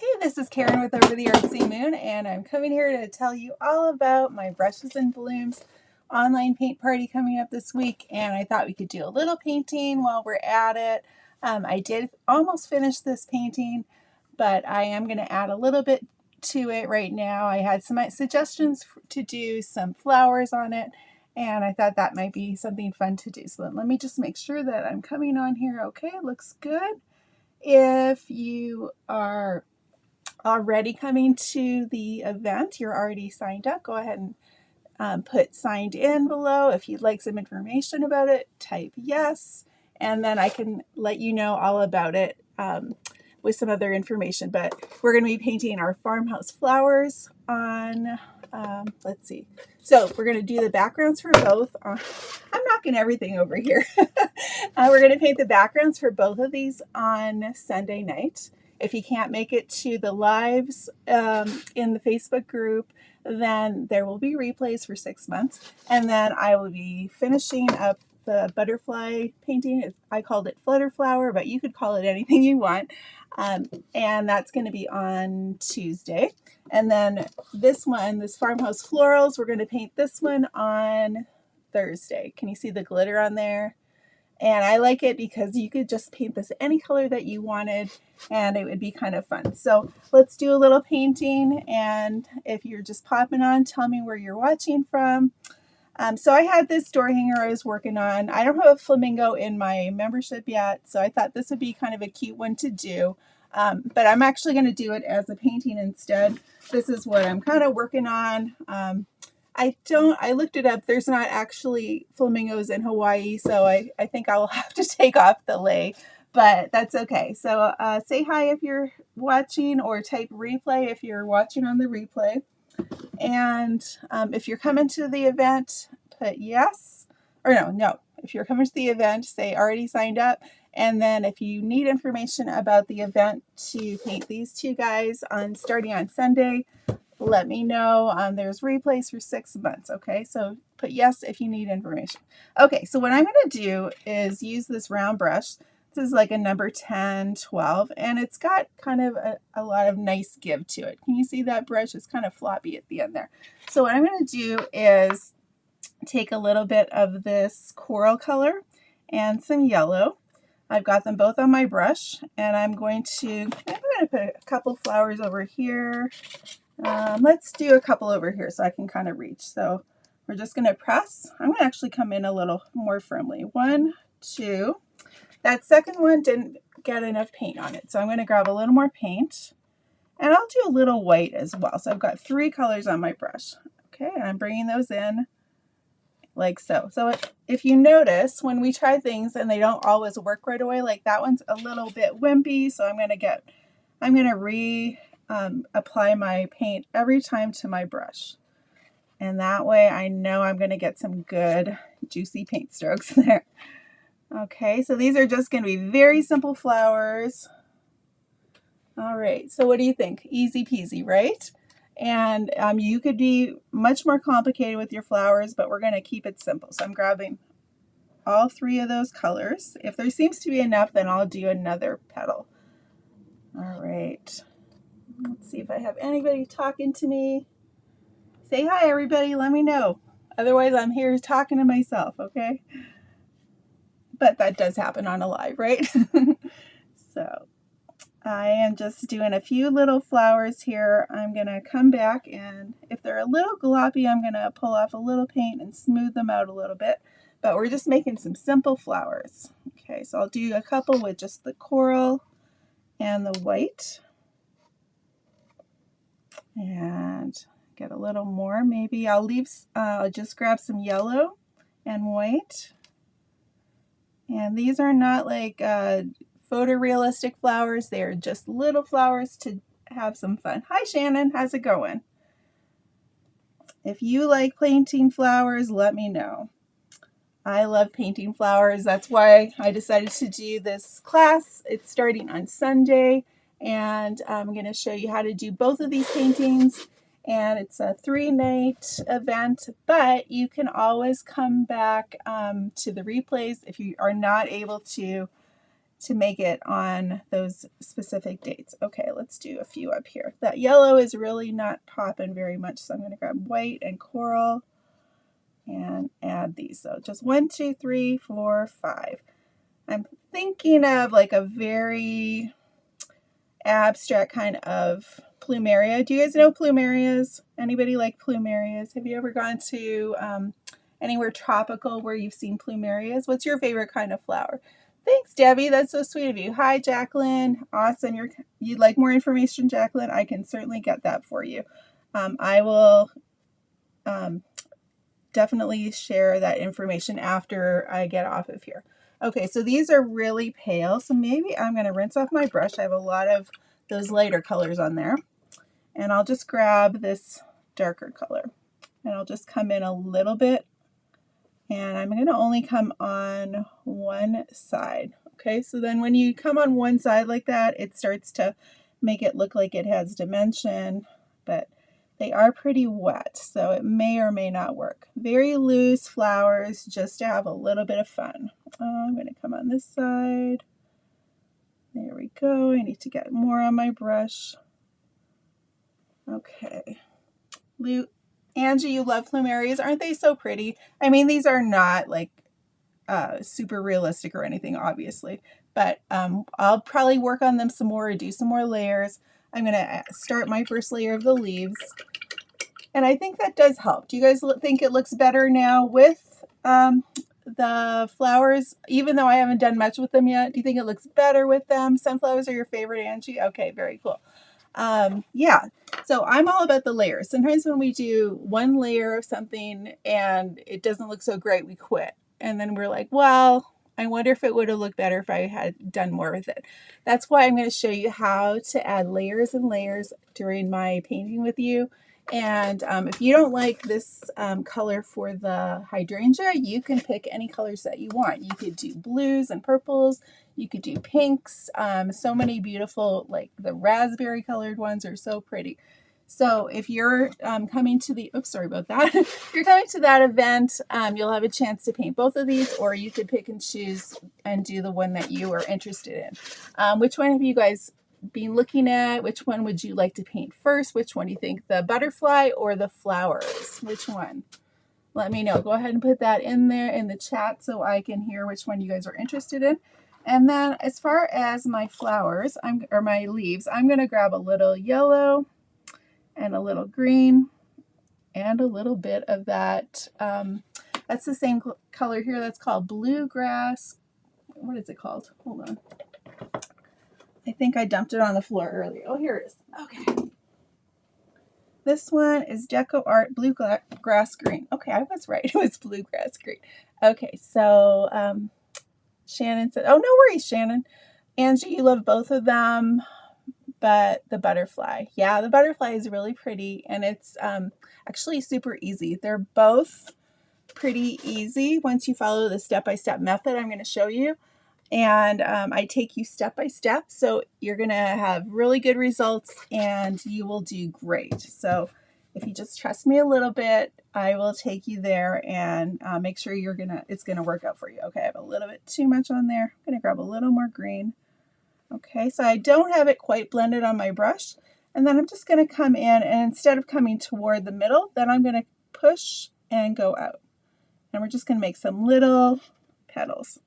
Hey, this is Karen with Over the Artsy Moon, and I'm coming here to tell you all about my Brushes and Blooms online paint party coming up this week, and I thought we could do a little painting while we're at it. I did almost finish this painting, but I am going to add a little bit to it right now. I had some suggestions to do some flowers on it, and I thought that might be something fun to do. So let me just make sure that I'm coming on here okay. It looks good. If you are already coming to the event, you're already signed up, go ahead and put signed in below. If you'd like some information about it, type yes, and then I can let you know all about it with some other information. But we're going to be painting our farmhouse flowers on, let's see, so we're going to do the backgrounds for both. I'm knocking everything over here. We're going to paint the backgrounds for both of these on Sunday night. If you can't make it to the lives in the Facebook group, then there will be replays for 6 months. And then I will be finishing up the butterfly painting. I called it Flutterflower, but you could call it anything you want. And that's going to be on Tuesday. And then this one, this farmhouse florals, we're going to paint this one on Thursday. Can you see the glitter on there? And I like it because you could just paint this any color that you wanted, and it would be kind of fun. So let's do a little painting, and if you're just popping on, tell me where you're watching from. So I had this door hanger I was working on. I don't have a flamingo in my membership yet, so I thought this would be kind of a cute one to do. But I'm actually going to do it as a painting instead. This is what I'm kind of working on. I looked it up. There's not actually flamingos in Hawaii, so I think I will have to take off the lei, but that's okay. So say hi if you're watching, or type replay if you're watching on the replay. And if you're coming to the event, put yes, or no. If you're coming to the event, say already signed up. And then if you need information about the event to paint these two guys starting on Sunday, let me know. There's replays for 6 months, okay? So put yes if you need information. Okay, so what I'm going to do is use this round brush. This is like a number 10, 12, and it's got kind of a lot of nice give to it. Can you see that brush? It's kind of floppy at the end there. So what I'm going to do is take a little bit of this coral color and some yellow. I've got them both on my brush, and I'm going to put a couple flowers over here. Let's do a couple over here so I can kind of reach. So we're just going to press. I'm going to actually come in a little more firmly. 1, 2. That second one didn't get enough paint on it, so I'm going to grab a little more paint, and I'll do a little white as well. So I've got 3 colors on my brush. Okay, and I'm bringing those in like so. So if you notice, when we try things and they don't always work right away, like that one's a little bit wimpy, so I'm going to apply my paint every time to my brush, and that way I know I'm going to get some good juicy paint strokes there. Okay, so these are just going to be very simple flowers. All right, so what do you think? Easy peasy, right? And you could be much more complicated with your flowers, but we're going to keep it simple. So I'm grabbing all 3 of those colors. If there seems to be enough, then I'll do another petal. All right. Let's see if I have anybody talking to me. Say hi, everybody. Let me know. Otherwise, I'm here talking to myself, okay? But that does happen on a live, right? So I am just doing a few little flowers here. I'm going to come back, and if they're a little gloppy, I'm going to pull off a little paint and smooth them out a little bit. But we're just making some simple flowers. Okay, so I'll do a couple with just the coral and the white. And get a little more. Maybe I'll just grab some yellow and white. And these are not like photorealistic flowers. They are just little flowers to have some fun. Hi, Shannon. How's it going? If you like painting flowers, let me know. I love painting flowers. That's why I decided to do this class. It's starting on Sunday, and I'm going to show you how to do both of these paintings. And it's a 3-night event, but you can always come back to the replays if you are not able to to make it on those specific dates. Okay, let's do a few up here. That yellow is really not popping very much, so I'm going to grab white and coral and add these. So just 1, 2, 3, 4, 5. I'm thinking of like a very abstract kind of plumeria. Do you guys know plumerias? Anybody like plumerias? Have you ever gone to anywhere tropical where you've seen plumerias? What's your favorite kind of flower? Thanks, Debbie. That's so sweet of you. Hi, Jacqueline. Awesome. You'd like more information, Jacqueline? I can certainly get that for you. I will definitely share that information after I get off of here. Okay, so these are really pale, so maybe I'm going to rinse off my brush. I have a lot of those lighter colors on there. And I'll just grab this darker color. And I'll just come in a little bit. And I'm going to only come on one side. Okay, so then when you come on one side like that, it starts to make it look like it has dimension, but they are pretty wet, so it may or may not work. Very loose flowers, just to have a little bit of fun. I'm going to come on this side. There we go. I need to get more on my brush. Okay. Angie, you love plumerias. Aren't they so pretty? I mean, these are not like super realistic or anything, obviously, but I'll probably work on them some more or do some more layers. I'm going to start my first layer of the leaves, and I think that does help. Do you guys think it looks better now with the flowers, even though I haven't done much with them yet? Do you think it looks better with them? Sunflowers are your favorite, Angie? Okay, very cool. Yeah, so I'm all about the layers. Sometimes when we do one layer of something and it doesn't look so great, we quit. And then we're like, well, I wonder if it would have looked better if I had done more with it. That's why I'm going to show you how to add layers and layers during my painting with you. And if you don't like this color for the hydrangea, you can pick any colors that you want. You could do blues and purples. You could do pinks. So many beautiful, like the raspberry colored ones are so pretty. So if you're coming to the, oops, sorry about that. If you're coming to that event, you'll have a chance to paint both of these, or you could pick and choose and do the one that you are interested in. Which one have you guys been looking at? Which one would you like to paint first? Which one do you think, the butterfly or the flowers? Which one? Let me know. Go ahead and put that in there in the chat so I can hear which one you guys are interested in. And then as far as my flowers, or my leaves, I'm going to grab a little yellow and a little green and a little bit of that. That's the same color here. That's called bluegrass. What is it called? Hold on. I think I dumped it on the floor earlier. Oh, here it is. Okay. This one is Deco Art Bluegrass Green. Okay, I was right. It was Bluegrass Green. Okay, so Shannon said, oh, no worries, Shannon. Angie, you love both of them, but the butterfly. Yeah, the butterfly is really pretty, and it's actually super easy. They're both pretty easy once you follow the step-by-step method I'm going to show you. And I take you step by step, so you're going to have really good results and you will do great. So if you just trust me a little bit, I will take you there and make sure it's going to work out for you. Okay, I have a little bit too much on there. I'm going to grab a little more green. Okay, so I don't have it quite blended on my brush. And then I'm just going to come in, and instead of coming toward the middle, then I'm going to push and go out. And we're just going to make some little petals.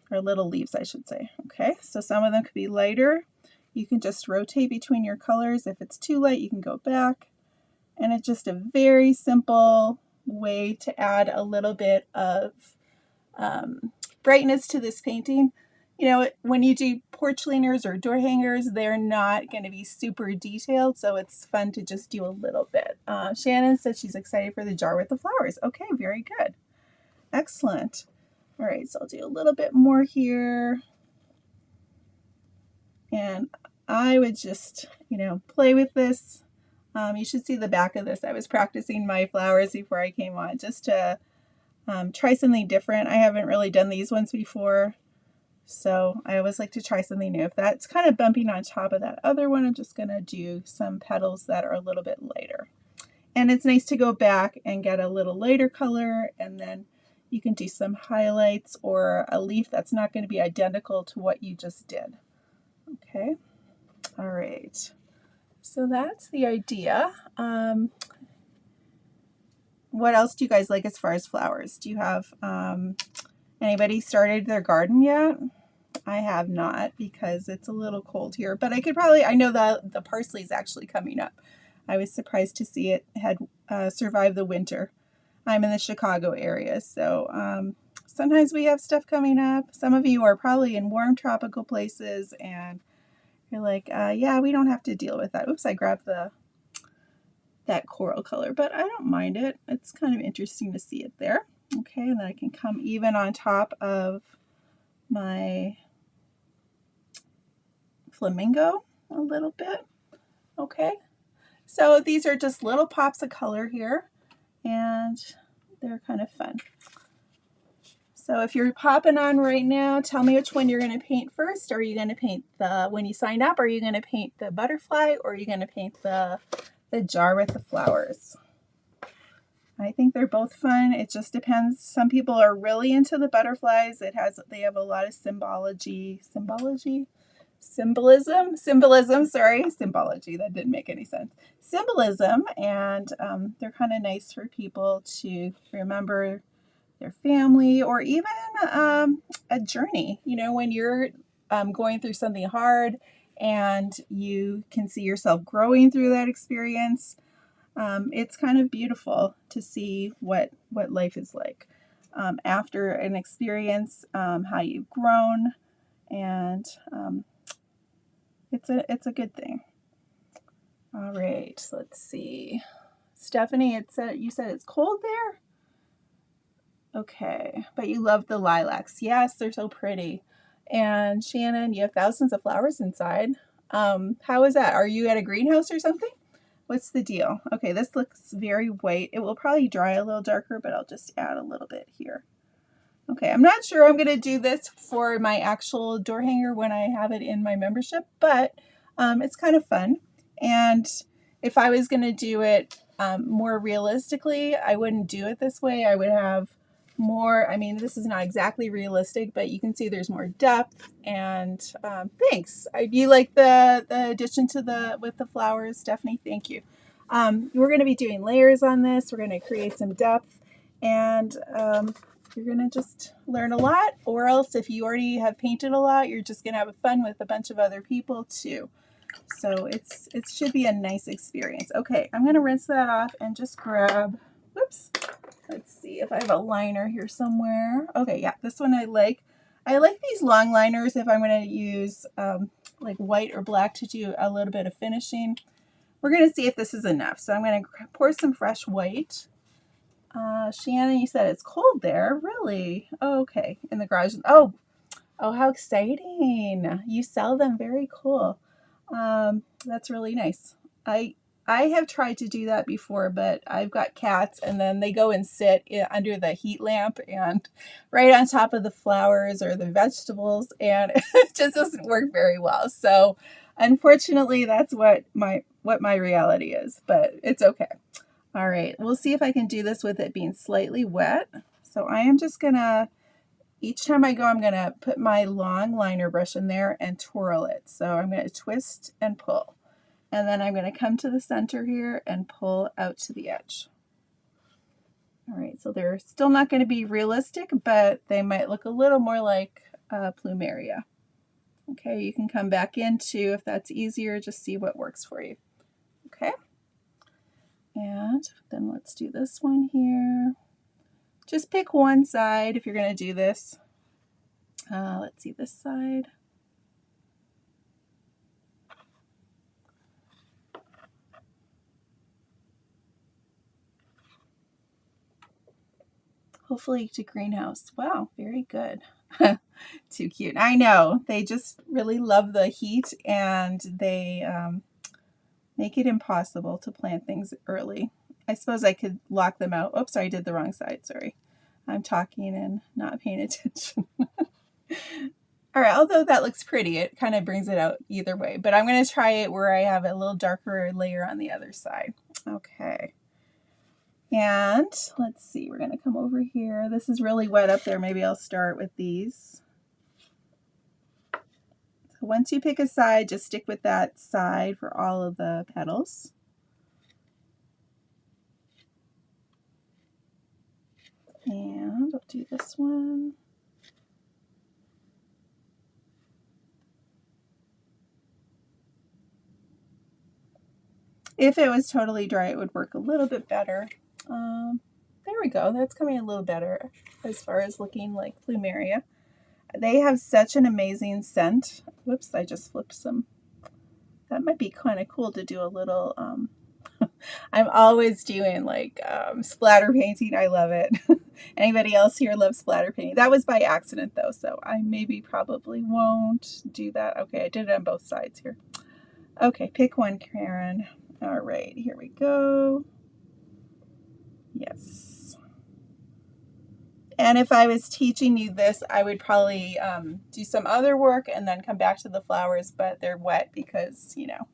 Or little leaves, I should say. Okay, so some of them could be lighter. You can just rotate between your colors. If it's too light, you can go back. And it's just a very simple way to add a little bit of brightness to this painting. You know, when you do porch leaners or door hangers, they're not going to be super detailed, so it's fun to just do a little bit. Shannon said she's excited for the jar with the flowers. Okay, very good. Excellent. All right, so I'll do a little bit more here. And I would just, play with this. You should see the back of this. I was practicing my flowers before I came on just to try something different. I haven't really done these ones before, so I always like to try something new. If that's kind of bumping on top of that other one, I'm just going to do some petals that are a little bit lighter. And it's nice to go back and get a little lighter color, and then You can do some highlights or a leaf that's not going to be identical to what you just did. Okay, all right. So that's the idea. What else do you guys like as far as flowers? Do you have anybody started their garden yet? I have not because it's a little cold here, but I could probably, I know that the parsley is actually coming up. I was surprised to see it had survived the winter. I'm in the Chicago area, so sometimes we have stuff coming up. Some of you are probably in warm tropical places and you're like, yeah, we don't have to deal with that. Oops, I grabbed that coral color, but I don't mind it. It's kind of interesting to see it there. Okay, and then I can come even on top of my Flamingo a little bit. Okay, so these are just little pops of color here, and they're kind of fun. So if you're popping on right now, tell me which one you're going to paint first. Are you going to paint the, when you sign up, are you going to paint the butterfly, or are you going to paint the jar with the flowers? I think they're both fun. It just depends. Some people are really into the butterflies. They have a lot of symbology, symbology, that didn't make any sense. Symbolism, and they're kind of nice for people to remember their family, or even a journey. You know, when you're going through something hard and you can see yourself growing through that experience, it's kind of beautiful to see what life is like after an experience, how you've grown, and it's a good thing. All right, so let's see. Stephanie, you said it's cold there? Okay, but you love the lilacs. Yes, they're so pretty. And Shannon, you have thousands of flowers inside. How is that? Are you at a greenhouse or something? What's the deal? Okay, this looks very white. It will probably dry a little darker, but I'll just add a little bit here. Okay, I'm not sure I'm going to do this for my actual door hanger when I have it in my membership, but it's kind of fun. And if I was going to do it more realistically, I wouldn't do it this way. I would have more, I mean, this is not exactly realistic, but you can see there's more depth. And thanks. You like the addition to with the flowers, Stephanie? Thank you. We're going to be doing layers on this. We're going to create some depth, and you're going to just learn a lot, or else if you already have painted a lot, you're just going to have fun with a bunch of other people too. So it should be a nice experience. Okay, I'm going to rinse that off and just grab, whoops, let's see if I have a liner here somewhere. Okay, yeah, this one I like. I like these long liners if I'm going to use like white or black to do a little bit of finishing. We're going to see if this is enough. So I'm going to pour some fresh white. Shannon, you said it's cold there. Really? Oh, okay. In the garage. Oh, how exciting. You sell them. Very cool. That's really nice. I have tried to do that before, but I've got cats, and then they go and sit under the heat lamp and right on top of the flowers or the vegetables, and it just doesn't work very well. So unfortunately, that's what my reality is, but it's okay. All right, we'll see if I can do this with it being slightly wet. So I am just gonna, each time I go, I'm gonna put my long liner brush in there and twirl it. So I'm gonna twist and pull. And then I'm gonna come to the center here and pull out to the edge. All right, so they're still not gonna be realistic, but they might look a little more like plumeria. Okay, you can come back in too if that's easier, just see what works for you. Okay. And then let's do this one here. Just pick one side if you're going to do this. Let's see this side. Hopefully to greenhouse. Wow, very good. Too cute. I know. They just really love the heat, and they make it impossible to plant things early. I suppose I could lock them out. Oops, I did the wrong side. Sorry. I'm talking and not paying attention. All right, although that looks pretty, it kind of brings it out either way. But I'm going to try it where I have a little darker layer on the other side. Okay. And let's see, we're going to come over here. This is really wet up there. Maybe I'll start with these. So once you pick a side, just stick with that side for all of the petals. And I'll do this one. If it was totally dry, it would work a little bit better. There we go. That's coming a little better as far as looking like plumeria. They have such an amazing scent. Whoops, I just flipped some. That might be kind of cool to do a little, I'm always doing like splatter painting. I love it. Anybody else here loves splatter painting? That was by accident though, so I probably won't do that. Okay, I did it on both sides here. Okay, pick one, Karen. All right, here we go. Yes. And if I was teaching you this, I would probably do some other work and then come back to the flowers, but they're wet because, you know,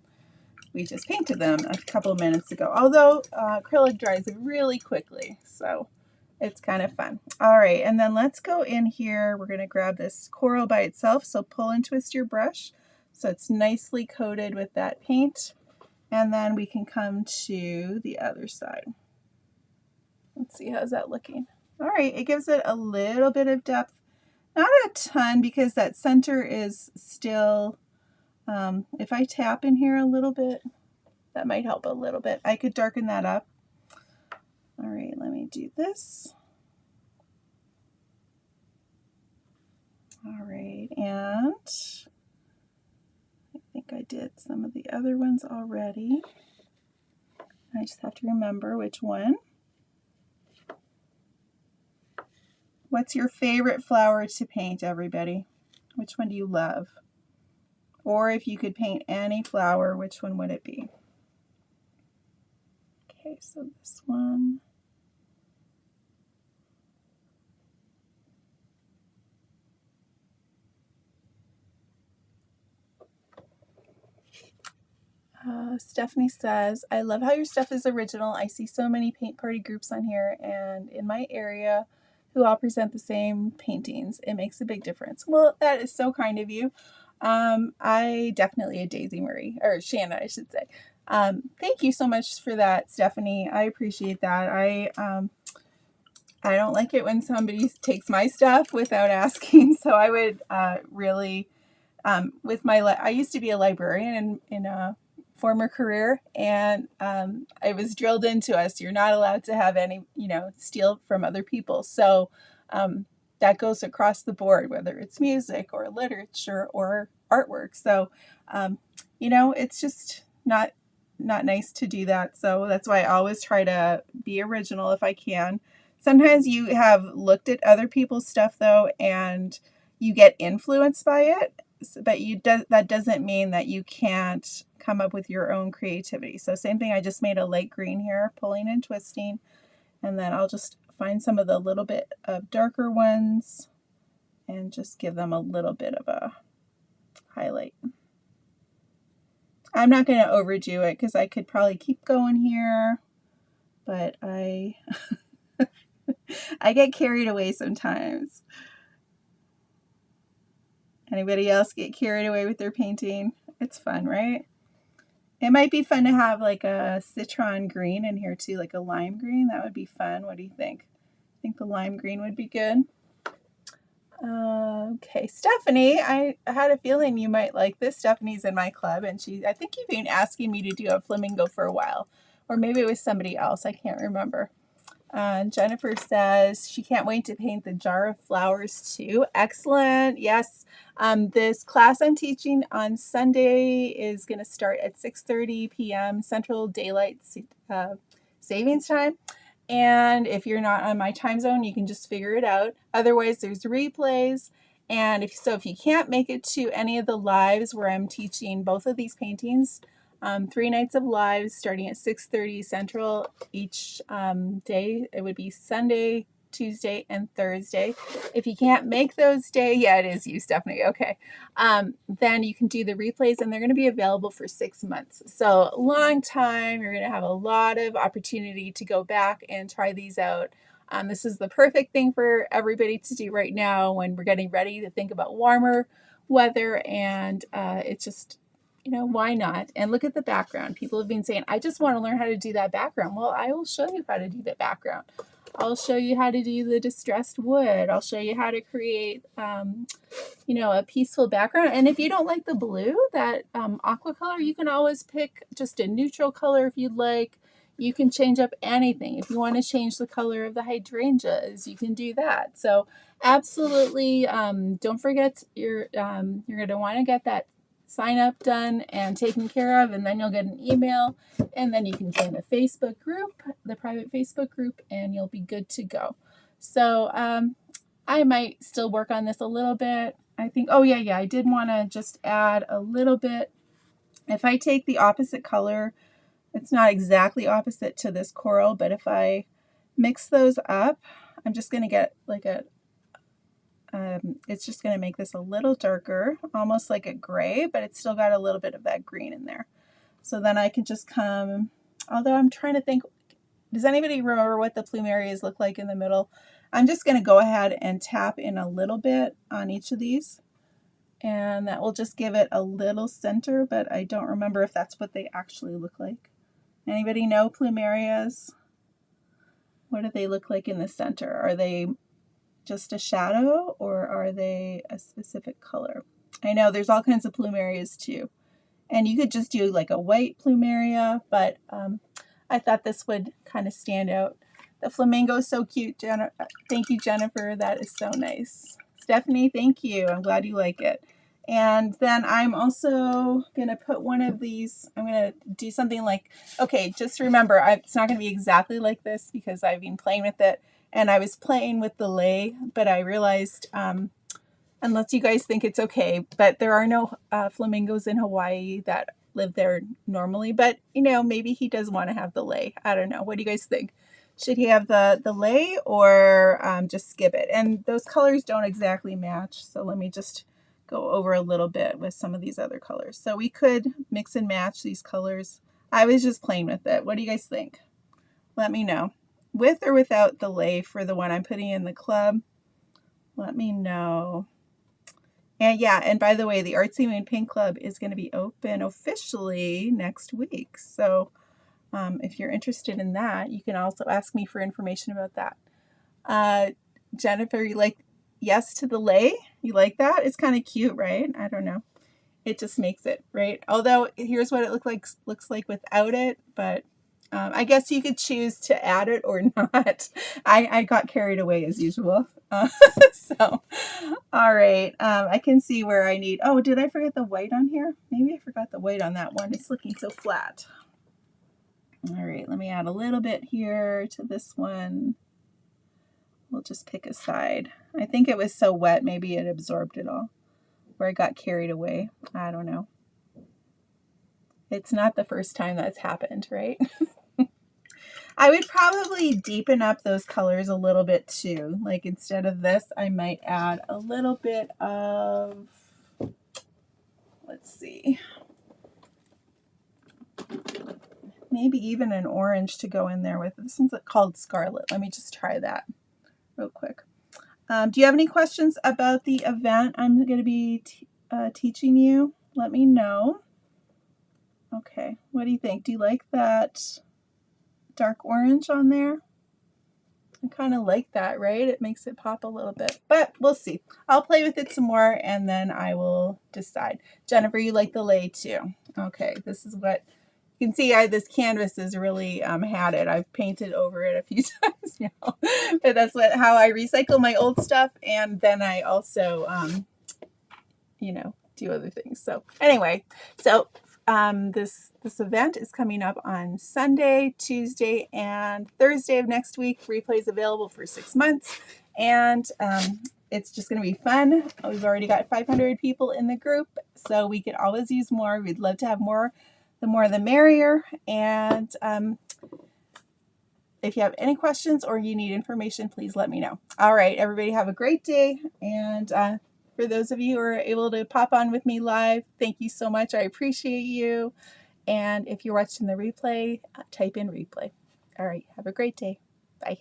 we just painted them a couple minutes ago. Although acrylic dries really quickly, so it's kind of fun. All right, and then let's go in here. We're going to grab this coral by itself, so pull and twist your brush so it's nicely coated with that paint. And then we can come to the other side. Let's see, how's that looking? All right, it gives it a little bit of depth. Not a ton because that center is still, if I tap in here a little bit, that might help a little bit. I could darken that up. All right, let me do this. All right, and I think I did some of the other ones already. I just have to remember which one. What's your favorite flower to paint, everybody? Which one do you love? Or if you could paint any flower, which one would it be? Okay, so this one. Stephanie says, I love how your stuff is original. I see so many paint party groups on here and in my area who all present the same paintings. It makes a big difference. Well, that is so kind of you. I definitely a Daisy Marie, or Shanna, I should say. Thank you so much for that, Stephanie. I appreciate that. I don't like it when somebody takes my stuff without asking, so I would really, I used to be a librarian in a former career, and it was drilled into us, you're not allowed to have any, steal from other people. So that goes across the board, whether it's music or literature or artwork. So, it's just not nice to do that. So that's why I always try to be original if I can. Sometimes you have looked at other people's stuff though, and you get influenced by it, but that doesn't mean that you can't come up with your own creativity. So same thing, I just made a light green here, pulling and twisting, and then I'll just find some of the little bit of darker ones and just give them a little bit of a highlight. I'm not going to overdo it because I could probably keep going here, but I get carried away sometimes. Anybody else get carried away with their painting? It's fun, right? It might be fun to have like a citron green in here too, like a lime green. That would be fun. What do you think? I think the lime green would be good. Okay, Stephanie, I had a feeling you might like this. Stephanie's in my club, and I think you've been asking me to do a flamingo for a while, or maybe it was somebody else. I can't remember. Jennifer says she can't wait to paint the jar of flowers too. Excellent. Yes. This class I'm teaching on Sunday is going to start at 6:30 p.m. Central Daylight Savings Time. And if you're not on my time zone, you can just figure it out. Otherwise, there's replays. And if you can't make it to any of the lives where I'm teaching both of these paintings, 3 nights of lives starting at 6:30 Central each day. It would be Sunday, Tuesday, and Thursday. If you can't make those days, yeah, it is you, Stephanie. Okay. Then you can do the replays, and they're going to be available for 6 months. So a long time. You're going to have a lot of opportunity to go back and try these out. This is the perfect thing for everybody to do right now when we're getting ready to think about warmer weather, and it's just, why not? And look at the background. People have been saying, I just want to learn how to do that background. Well, I will show you how to do the background. I'll show you how to do the distressed wood. I'll show you how to create, a peaceful background. And if you don't like the blue, that aqua color, you can always pick just a neutral color if you'd like. You can change up anything. If you want to change the color of the hydrangeas, you can do that. So absolutely, don't forget you're going to want to get that sign up done and taken care of, and then you'll get an email, and then you can join the Facebook group, the private Facebook group, and you'll be good to go. So I might still work on this a little bit. I think, I did want to just add a little bit. If I take the opposite color, it's not exactly opposite to this coral, but if I mix those up, I'm just going to get like it's just going to make this a little darker, almost like a gray, but it's still got a little bit of that green in there. So then I can just come, although I'm trying to think, does anybody remember what the plumerias look like in the middle? I'm just going to go ahead and tap in a little bit on each of these, and that will just give it a little center, but I don't remember if that's what they actually look like. Anybody know plumerias? What do they look like in the center? Are they just a shadow, or are they a specific color? I know there's all kinds of plumerias too, and you could just do like a white plumeria, but I thought this would kind of stand out. The flamingo is so cute. Thank you, Jennifer. That is so nice. Stephanie, thank you. I'm glad you like it. And then I'm also going to put one of these, I'm going to do something like, okay, just remember, it's not going to be exactly like this because I've been playing with it. And I was playing with the lei, but I realized, unless you guys think it's okay, but there are no flamingos in Hawaii that live there normally. But, maybe he does want to have the lei. I don't know. What do you guys think? Should he have the lei, or just skip it? And those colors don't exactly match. So let me just go over a little bit with some of these other colors. So we could mix and match these colors. I was just playing with it. What do you guys think? Let me know. With or without the lei for the one I'm putting in the club, let me know. And yeah, and by the way, the Artsy Moon Paint Club is going to be open officially next week. So if you're interested in that, you can also ask me for information about that. Jennifer, you like yes to the lei? You like that? It's kind of cute, right? I don't know. It just makes it, right? Although here's what it looks like without it, but I guess you could choose to add it or not. I got carried away as usual. So, all right. I can see where I need, did I forget the white on here? Maybe I forgot the white on that one. It's looking so flat. All right, let me add a little bit here to this one. We'll just pick a side. I think it was so wet, maybe it absorbed it all, or I got carried away. I don't know. It's not the first time that's happened, right? I would probably deepen up those colors a little bit too. Like instead of this, I might add a little bit of, let's see, maybe even an orange to go in there with. This one's called Scarlet. Let me just try that real quick. Do you have any questions about the event I'm going to be teaching you? Let me know. Okay, what do you think? Do you like that dark orange on there? I kind of like that, right? It makes it pop a little bit, but we'll see. I'll play with it some more and then I will decide. Jennifer, you like the lei too. Okay, this is what you can see. This canvas is really had it. I've painted over it a few times now, but that's how I recycle my old stuff, and then I also, do other things. So anyway, this event is coming up on Sunday, Tuesday, and Thursday of next week. Replay is available for 6 months, and it's just going to be fun. We've already got 500 people in the group, so we could always use more. We'd love to have more. The more the merrier. And if you have any questions or you need information, please let me know. All right, everybody have a great day. And for those of you who are able to pop on with me live, thank you so much. I appreciate you. And if you're watching the replay, type in replay. All right, have a great day. Bye.